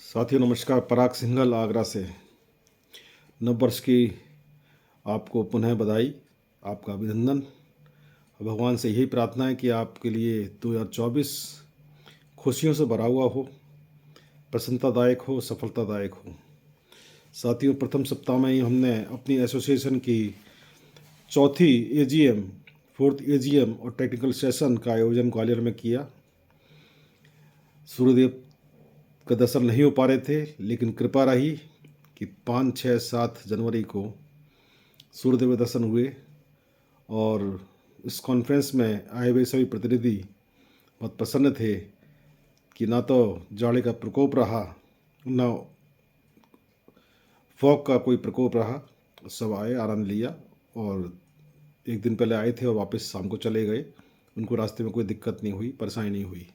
साथियों नमस्कार। पराग सिंघल आगरा से नववर्ष की आपको पुनः बधाई, आपका अभिनंदन। भगवान से यही प्रार्थना है कि आपके लिए 2024 खुशियों से भरा हुआ हो, प्रसन्नतादायक हो, सफलतादायक हो। साथियों, प्रथम सप्ताह में ही हमने अपनी एसोसिएशन की चौथी एजीएम, फोर्थ एजीएम और टेक्निकल सेशन का आयोजन ग्वालियर में किया। सूर्यदेव का दर्शन नहीं हो पा रहे थे, लेकिन कृपा रही कि 5, 6, 7 जनवरी को सूर्यदेव के दर्शन हुए और इस कॉन्फ्रेंस में आए हुए सभी प्रतिनिधि बहुत प्रसन्न थे कि ना तो जाड़े का प्रकोप रहा, ना फॉग का कोई प्रकोप रहा। सब आए, आनंद लिया और एक दिन पहले आए थे और वापस शाम को चले गए। उनको रास्ते में कोई दिक्कत नहीं हुई, परेशानी नहीं हुई।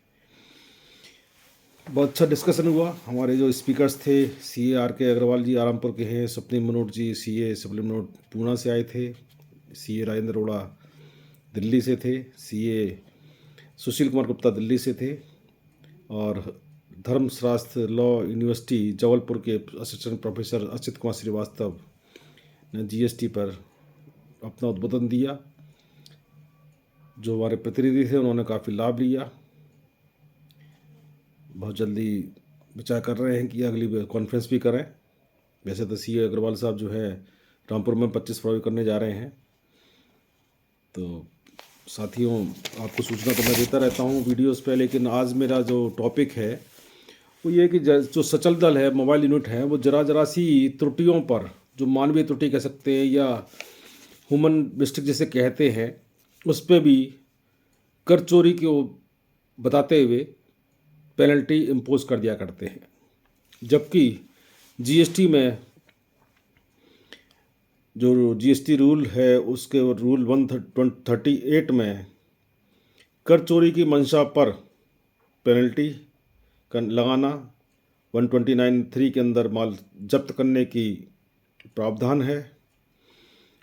बहुत अच्छा डिस्कशन हुआ। हमारे जो स्पीकर्स थे, सीए आर के अग्रवाल जी आरामपुर के हैं, स्वप्निल मनोट जी सीए स्वप्निल मनोट पूना से आए थे, सीए राजेंद्र अरोड़ा दिल्ली से थे, सीए सुशील कुमार गुप्ता दिल्ली से थे और धर्मशास्त्र लॉ यूनिवर्सिटी जबलपुर के असिस्टेंट प्रोफेसर अच्युत कुमार श्रीवास्तव ने जीएसटी पर अपना उद्बोधन दिया। जो हमारे प्रतिनिधि थे उन्होंने काफ़ी लाभ लिया। बहुत जल्दी विचार कर रहे हैं कि अगली कॉन्फ्रेंस भी करें। वैसे तो सीए अग्रवाल साहब जो है रामपुर में 25 फरवरी करने जा रहे हैं। तो साथियों, आपको सूचना तो मैं देता रहता हूँ वीडियोस पे, लेकिन आज मेरा जो टॉपिक है वो ये कि जो सचल दल है, मोबाइल यूनिट है, वो जरा सी त्रुटियों पर, जो मानवीय त्रुटि कह सकते हैं या ह्यूमन मिस्टेक जैसे कहते हैं, उस पर भी कर चोरी को बताते हुए पेनल्टी इम्पोज कर दिया करते हैं। जबकि जीएसटी में जो जीएसटी रूल है, उसके रूल 138 में कर चोरी की मंशा पर पेनल्टी लगाना, 129(3) के अंदर माल जब्त करने की प्रावधान है।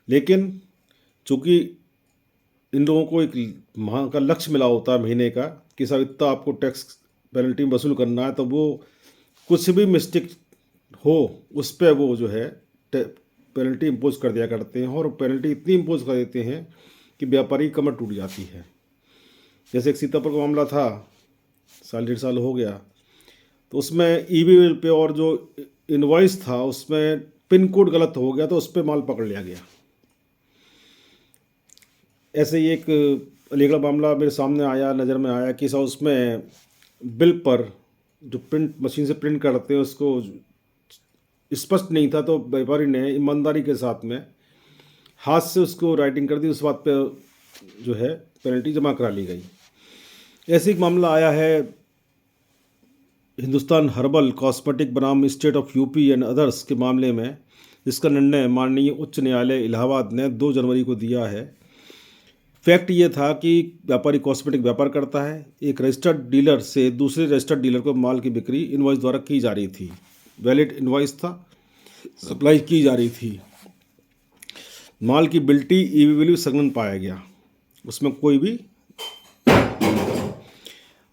लेकिन चूँकि इन लोगों को एक माह का लक्ष्य मिला होता है महीने का कि साहब इतना आपको टैक्स पेनल्टी वसूल करना है, तो वो कुछ भी मिस्टेक हो उस पर वो जो है पेनल्टी इम्पोज कर दिया करते हैं। और पेनल्टी इतनी इम्पोज कर देते हैं कि व्यापारी की कमर टूट जाती है। जैसे एक सीतापुर का मामला था, 1.5 साल हो गया, तो उसमें ई-वे बिल पे और जो इनवॉइस था उसमें पिन कोड गलत हो गया, तो उस पर माल पकड़ लिया गया। ऐसे ही एक अलीगढ़ मामला मेरे सामने आया, नज़र में आया कि साहब उसमें बिल पर जो प्रिंट मशीन से प्रिंट करते हैं उसको स्पष्ट नहीं था, तो व्यापारी ने ईमानदारी के साथ में हाथ से उसको राइटिंग कर दी। उस बात पे जो है पेनल्टी जमा करा ली गई। ऐसे एक मामला आया है हिंदुस्तान हर्बल कॉस्मेटिक बनाम state of UP and others के मामले में, जिसका निर्णय माननीय उच्च न्यायालय इलाहाबाद ने 2 जनवरी को दिया है। फैक्ट ये था कि व्यापारी कॉस्मेटिक व्यापार करता है, एक रजिस्टर्ड डीलर से दूसरे रजिस्टर्ड डीलर को माल की बिक्री इनवॉइस द्वारा की जा रही थी। वैलिड इनवॉइस था, सप्लाई की जा रही थी। माल की बिल्टी ई-वे बिल संलग्न पाया गया, उसमें कोई भी।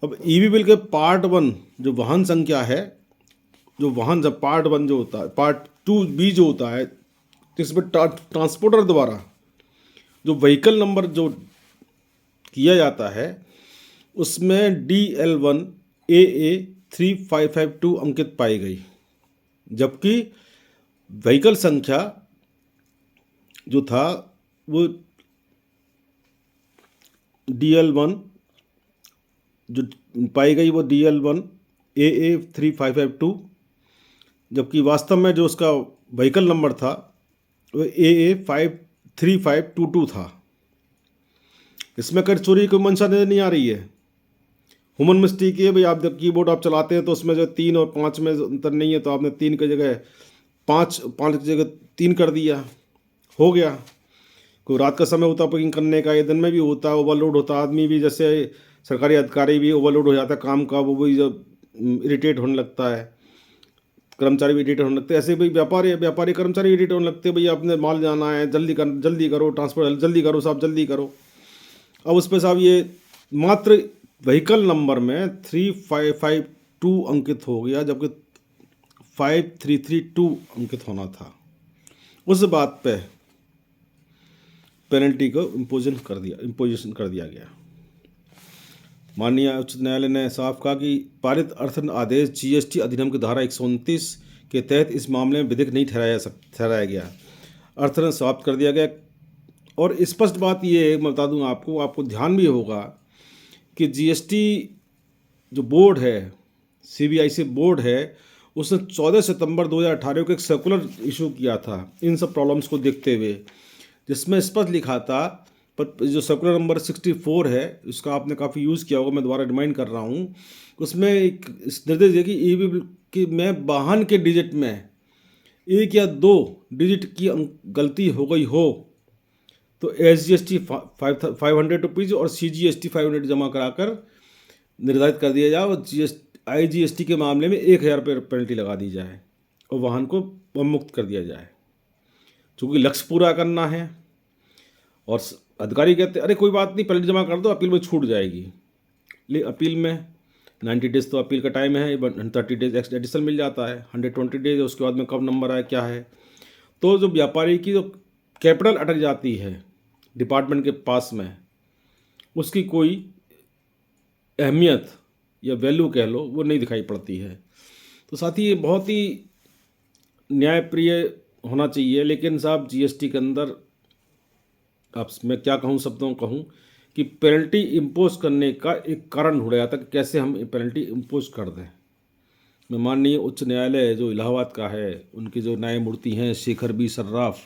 अब ई-वे बिल के पार्ट 1 जो वाहन संख्या है, जो वाहन जब पार्ट 1 जो होता है, पार्ट 2B जो होता है, इसमें ट्रांसपोर्टर द्वारा जो व्हीकल नंबर जो किया जाता है उसमें DL1 AA 3552 अंकित पाई गई, जबकि व्हीकल संख्या जो था वो DL1 जो पाई गई वो DL1 AA 3552, जबकि वास्तव में जो उसका व्हीकल नंबर था वो AA 3522 था। इसमें कर चोरी की मंशा नजर नहीं आ रही है। ह्यूमन मिस्टेक है भाई, आप जब कीबोर्ड आप चलाते हैं तो उसमें जो 3 और 5 में अंतर नहीं है, तो आपने 3 की जगह 5 की जगह 3 कर दिया, हो गया। कोई रात का समय होता बुकिंग करने का, या दिन में भी होता है, ओवरलोड होता, आदमी भी जैसे सरकारी अधिकारी भी ओवरलोड हो जाता है काम का, वो भी जब इरिटेट होने लगता है, कर्मचारी भी इरिटेट होने लगते हैं। ऐसे भाई व्यापारी कर्मचारी इरिटेट होने लगते हैं, भैया आपने माल जाना है, जल्दी करो, ट्रांसपोर्ट जल्दी करो साहब, जल्दी करो। अब उस पर साहब ये मात्र व्हीकल नंबर में 3552 अंकित हो गया, जबकि 5332 अंकित होना था। उस बात पे पेनल्टी को इम्पोजिशन कर दिया गया। माननीय उच्च न्यायालय ने साफ कहा कि पारित अर्थन आदेश जीएसटी अधिनियम की धारा 129 के तहत इस मामले में विधिक नहीं ठहराया गया। अर्थन समाप्त कर दिया गया। और स्पष्ट बात ये मैं बता दूं आपको ध्यान भी होगा कि जीएसटी जो बोर्ड है, सीबीआईसी बोर्ड है, उसने 14 सितंबर 2018 को एक सर्कुलर इशू किया था इन सब प्रॉब्लम्स को देखते हुए, जिसमें स्पष्ट लिखा था। पर जो सर्कुलर नंबर 64 है, उसका आपने काफ़ी यूज़ किया होगा, मैं दोबारा रिमाइंड कर रहा हूँ। उसमें एक निर्देश दिया कि ईवी कि मैं वाहन के डिजिट में 1 या 2 डिजिट की गलती हो गई हो तो SGST 500 रुपीज़ और CGST 500 जमा कराकर निर्धारित कर दिया जाए और IGST के मामले में 1000 रुपये पेनल्टी लगा दी जाए और वाहन को मुक्त कर दिया जाए। चूँकि लक्ष्य पूरा करना है और अधिकारी कहते अरे कोई बात नहीं, पेनल्टी जमा कर दो, अपील में छूट जाएगी। लेकिन अपील में 90 डेज़ तो अपील का टाइम है, 30 डेज़ एडिशनल मिल जाता है, 120 डेज़, उसके बाद में कब नंबर आए क्या है। तो जो व्यापारी की जो कैपिटल अटक जाती है डिपार्टमेंट के पास में, उसकी कोई अहमियत या वैल्यू कह लो वो नहीं दिखाई पड़ती है। तो साथ ही ये बहुत ही न्यायप्रिय होना चाहिए। लेकिन साहब जीएसटी के अंदर अब मैं क्या कहूँ, शब्दों कहूँ कि पेनल्टी इम्पोज करने का एक कारण ढूंढा जाता कि कैसे हम पेनल्टी इम्पोज कर दें। मैं माननीय उच्च न्यायालय जो इलाहाबाद का है, उनकी जो न्यायमूर्ति हैं शेखर बी सर्राफ,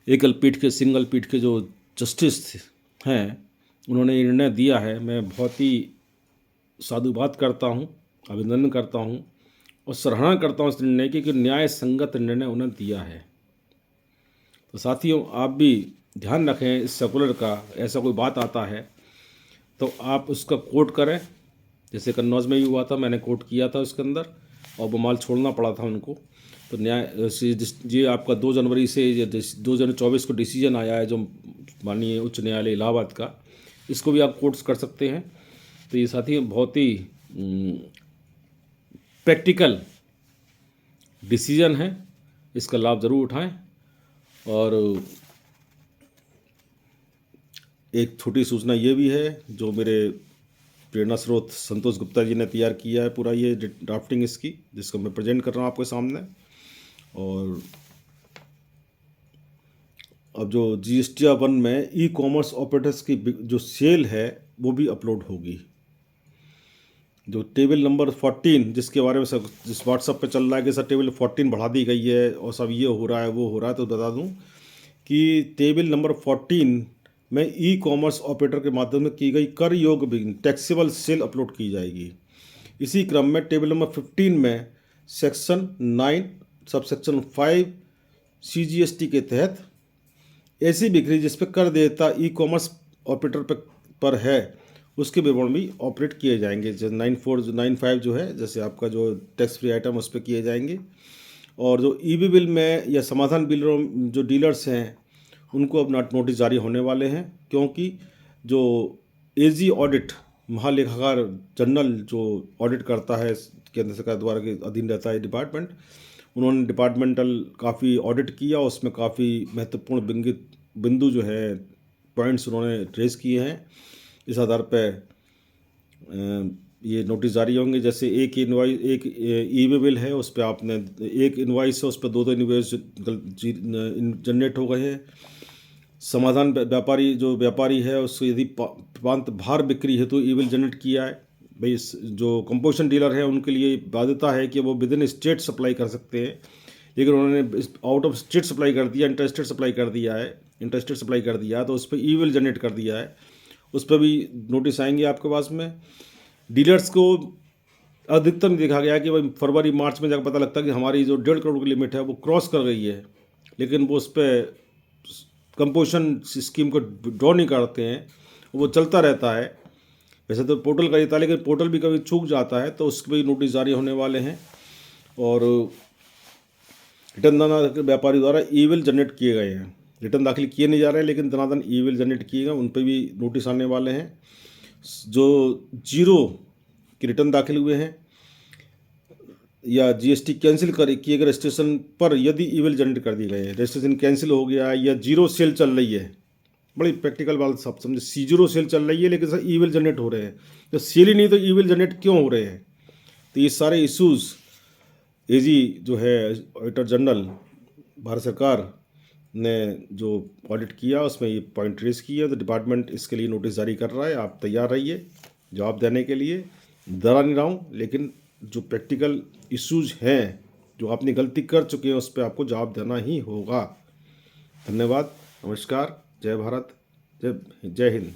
एकल पीठ के सिंगल पीठ के जो जस्टिस हैं, उन्होंने निर्णय दिया है। मैं बहुत ही साधुवाद करता हूँ, अभिनंदन करता हूँ और सराहना करता हूँ इस निर्णय की कि न्याय संगत निर्णय उन्होंने दिया है। तो साथियों, आप भी ध्यान रखें इस सर्कुलर का, ऐसा कोई बात आता है तो आप उसका कोट करें। जैसे कन्नौज में भी हुआ था, मैंने कोट किया था उसके अंदर और वो माल छोड़ना पड़ा था उनको। तो न्याय ये आपका 2 जनवरी से 2024 को डिसीजन आया है जो माननीय उच्च न्यायालय इलाहाबाद का, इसको भी आप कोर्ट्स कर सकते हैं। तो ये साथी बहुत ही प्रैक्टिकल डिसीजन है, इसका लाभ ज़रूर उठाएं। और एक छोटी सूचना ये भी है, जो मेरे प्रेरणा स्रोत संतोष गुप्ता जी ने तैयार किया है पूरा ये ड्राफ्टिंग इसकी, जिसको मैं प्रेजेंट कर रहा हूँ आपके सामने। और अब जो GST 1 में ई कॉमर्स ऑपरेटर्स की जो सेल है वो भी अपलोड होगी। जो टेबल नंबर 14 जिसके बारे में सब जिस व्हाट्सएप पे चल रहा है कि सर टेबल 14 बढ़ा दी गई है और सब ये हो रहा है वो हो रहा है, तो बता दूं कि टेबल नंबर 14 में ई कॉमर्स ऑपरेटर के माध्यम से की गई कर योग्य टैक्सेबल सेल अपलोड की जाएगी। इसी क्रम में टेबल नंबर 15 में सेक्शन 9 सबसेक्शन 5 CGST के तहत ऐसी बिक्री जिस पर कर देता ई कॉमर्स ऑपरेटर पर है उसके विवरण भी ऑपरेट किए जाएंगे। जैसे 9495 जो है, जैसे आपका जो टैक्स फ्री आइटम उस पर किए जाएंगे। और जो EB बिल में या समाधान बिल जो डीलर्स हैं उनको अब नोटिस जारी होने वाले हैं, क्योंकि जो AG ऑडिट महालेखाकार जनरल जो ऑडिट करता है केंद्र सरकार द्वारा के अधीन रहता है डिपार्टमेंट, उन्होंने डिपार्टमेंटल काफ़ी ऑडिट किया, उसमें काफ़ी महत्वपूर्ण बिंदु जो है पॉइंट्स उन्होंने रेज किए हैं। इस आधार पर ये नोटिस जारी होंगे। जैसे एक EB बिल है, उस पर आपने एक इनवॉइस है, उस पर 2 इनवॉइस जनरेट हो गए हैं। समाधान व्यापारी है उसको यदि प्रांत भार बिक्री है तो ई बिल जनरेट किया है। भाई जो कंपोजिशन डीलर है उनके लिए बाध्यता है कि वो विद इन स्टेट सप्लाई कर सकते हैं, लेकिन उन्होंने आउट ऑफ स्टेट सप्लाई कर दिया, इंटरस्टेट सप्लाई कर दिया तो उस पर ई बिल जनरेट कर दिया है। उस पर भी नोटिस आएंगे आपके पास में। डीलर्स को अधिकतम देखा गया कि भाई फरवरी मार्च में जाकर पता लगता है कि हमारी जो 1.5 करोड़ की लिमिट है वो क्रॉस कर गई है, लेकिन वो उस पर कंपोजिशन स्कीम को ड्रॉ नहीं करते हैं, वो चलता रहता है। वैसे तो पोर्टल का रहता है, लेकिन पोर्टल भी कभी चूक जाता है तो उसके भी नोटिस जारी होने वाले हैं। और रिटर्न दाखिल व्यापारी द्वारा ई बिल जनरेट किए गए हैं, रिटर्न दाखिल किए नहीं जा रहे हैं लेकिन धनाधन ई बिल जनरेट किए गए, उन पर भी नोटिस आने वाले हैं। जो 0 के रिटर्न दाखिल हुए हैं या जीएसटी कैंसिल कर किए गए रजिस्ट्रेशन पर यदि ईमेल जनरेट कर दिए गए हैं, रजिस्ट्रेशन कैंसिल हो गया या जीरो सेल चल रही है, बड़ी प्रैक्टिकल बात सब समझे, जीरो सेल चल रही है लेकिन सर ईमेल जनरेट हो रहे हैं, तो सेल ही नहीं तो ईमेल जनरेट क्यों हो रहे हैं? तो ये सारे इश्यूज़ एजी जो है ऑडिटर जनरल भारत सरकार ने जो ऑडिट किया उसमें ये पॉइंट रेज किया, तो डिपार्टमेंट इसके लिए नोटिस जारी कर रहा है। आप तैयार रहिए जवाब देने के लिए। डरा नहीं रहा हूँ, लेकिन जो प्रैक्टिकल इश्यूज हैं, जो आपने गलती कर चुके हैं, उस पर आपको जवाब देना ही होगा। धन्यवाद, नमस्कार, जय भारत, जय हिंद।